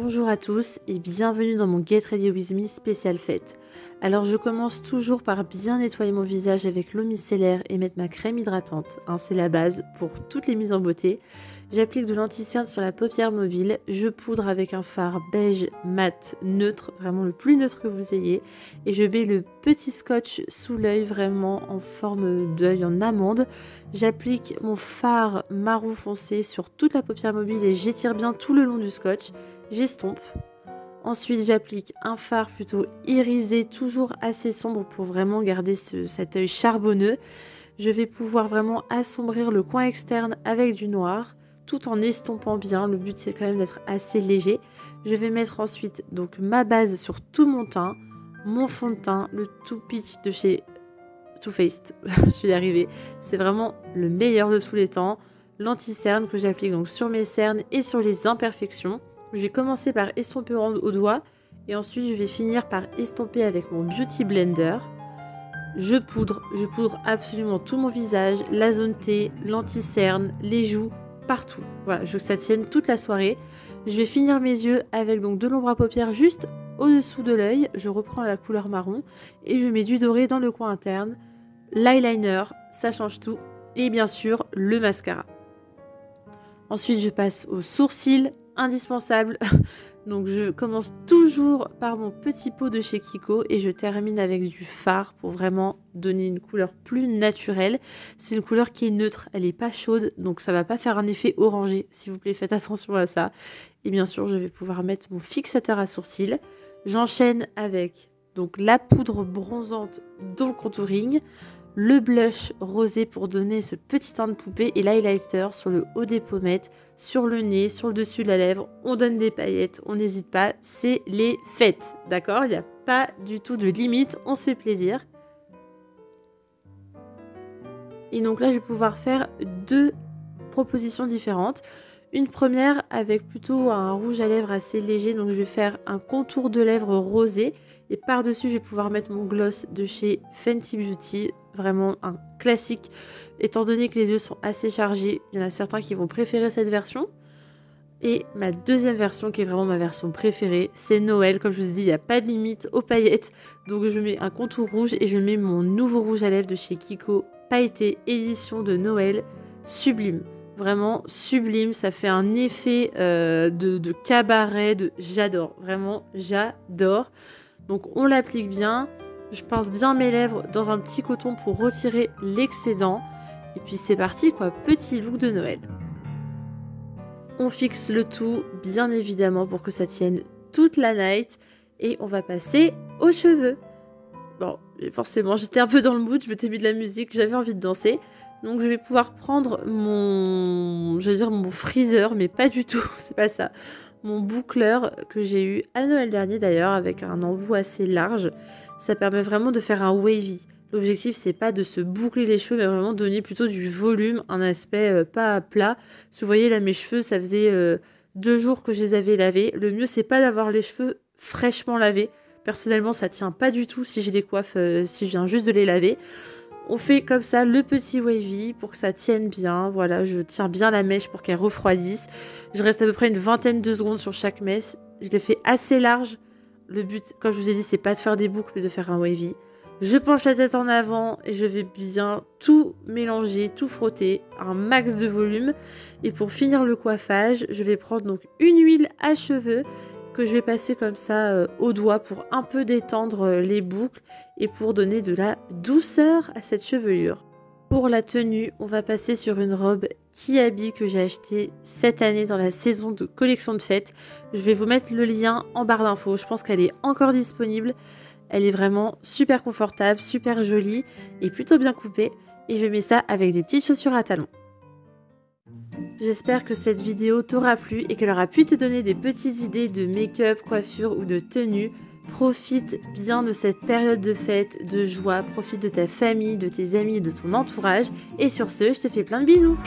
Bonjour à tous et bienvenue dans mon Get Ready With Me spécial fête. Alors je commence toujours par bien nettoyer mon visage avec l'eau micellaire et mettre ma crème hydratante, c'est la base pour toutes les mises en beauté. J'applique de l'anti-cerne sur la paupière mobile, je poudre avec un fard beige mat neutre, vraiment le plus neutre que vous ayez, et je mets le petit scotch sous l'œil vraiment en forme d'œil en amande. J'applique mon fard marron foncé sur toute la paupière mobile et j'étire bien tout le long du scotch, j'estompe. Ensuite, j'applique un fard plutôt irisé, toujours assez sombre pour vraiment garder cet œil charbonneux. Je vais pouvoir vraiment assombrir le coin externe avec du noir, tout en estompant bien. Le but, c'est quand même d'être assez léger. Je vais mettre ensuite donc ma base sur tout mon teint, mon fond de teint, le Too Peach de chez Too Faced. Je vais y arriver. C'est vraiment le meilleur de tous les temps. L'anti-cerne que j'applique donc sur mes cernes et sur les imperfections. Je vais commencer par estomper au doigt et ensuite je vais finir par estomper avec mon Beauty Blender. Je poudre absolument tout mon visage, la zone T, l'anti-cerne, les joues, partout. Voilà, je veux que ça tienne toute la soirée. Je vais finir mes yeux avec donc de l'ombre à paupières juste au-dessous de l'œil. Je reprends la couleur marron et je mets du doré dans le coin interne. L'eyeliner, ça change tout. Et bien sûr, le mascara. Ensuite, je passe aux sourcils. Indispensable. Donc je commence toujours par mon petit pot de chez Kiko et je termine avec du fard pour vraiment donner une couleur plus naturelle. C'est une couleur qui est neutre, elle n'est pas chaude, donc ça va pas faire un effet orangé. S'il vous plaît, faites attention à ça. Et bien sûr, je vais pouvoir mettre mon fixateur à sourcils. J'enchaîne avec donc la poudre bronzante dans le contouring, le blush rosé pour donner ce petit teint de poupée et l'highlighter sur le haut des pommettes, sur le nez, sur le dessus de la lèvre. On donne des paillettes, on n'hésite pas, c'est les fêtes, d'accord? Il n'y a pas du tout de limite, on se fait plaisir. Et donc là, je vais pouvoir faire deux propositions différentes. Une première avec plutôt un rouge à lèvres assez léger, donc je vais faire un contour de lèvres rosé. Et par-dessus, je vais pouvoir mettre mon gloss de chez Fenty Beauty, vraiment un classique. Étant donné que les yeux sont assez chargés, il y en a certains qui vont préférer cette version. Et ma deuxième version, qui est vraiment ma version préférée, c'est Noël. Comme je vous ai dit, il n'y a pas de limite aux paillettes. Donc je mets un contour rouge et je mets mon nouveau rouge à lèvres de chez Kiko, pailleté édition de Noël, sublime. Vraiment sublime, ça fait un effet de cabaret, j'adore, vraiment j'adore. Donc on l'applique bien, je pince bien mes lèvres dans un petit coton pour retirer l'excédent. Et puis c'est parti quoi, petit look de Noël. On fixe le tout bien évidemment pour que ça tienne toute la night. Et on va passer aux cheveux. Bon, forcément j'étais un peu dans le mood, je m'étais mis de la musique, j'avais envie de danser. Donc je vais pouvoir prendre mon freezer, mais pas du tout, c'est pas ça. Mon boucleur que j'ai eu à Noël dernier d'ailleurs avec un embout assez large. Ça permet vraiment de faire un wavy. L'objectif c'est pas de se boucler les cheveux mais vraiment donner plutôt du volume, un aspect pas plat. Si vous voyez là mes cheveux ça faisait 2 jours que je les avais lavés. Le mieux c'est pas d'avoir les cheveux fraîchement lavés. Personnellement ça tient pas du tout si je les coiffe, si je viens juste de les laver. On fait comme ça le petit wavy pour que ça tienne bien. Voilà, je tiens bien la mèche pour qu'elle refroidisse. Je reste à peu près une vingtaine de secondes sur chaque mèche. Je l'ai fait assez large. Le but, comme je vous ai dit, c'est pas de faire des boucles, mais de faire un wavy. Je penche la tête en avant et je vais bien tout mélanger, tout frotter, un max de volume. Et pour finir le coiffage, je vais prendre donc une huile à cheveux que je vais passer comme ça au doigt pour un peu détendre les boucles et pour donner de la douceur à cette chevelure. Pour la tenue, on va passer sur une robe Kiabi que j'ai achetée cette année dans la saison de collection de fête. Je vais vous mettre le lien en barre d'infos, je pense qu'elle est encore disponible. Elle est vraiment super confortable, super jolie et plutôt bien coupée. Et je mets ça avec des petites chaussures à talons. J'espère que cette vidéo t'aura plu et qu'elle aura pu te donner des petites idées de make-up, coiffure ou de tenue. Profite bien de cette période de fête, de joie, profite de ta famille, de tes amis et de ton entourage. Et sur ce, je te fais plein de bisous.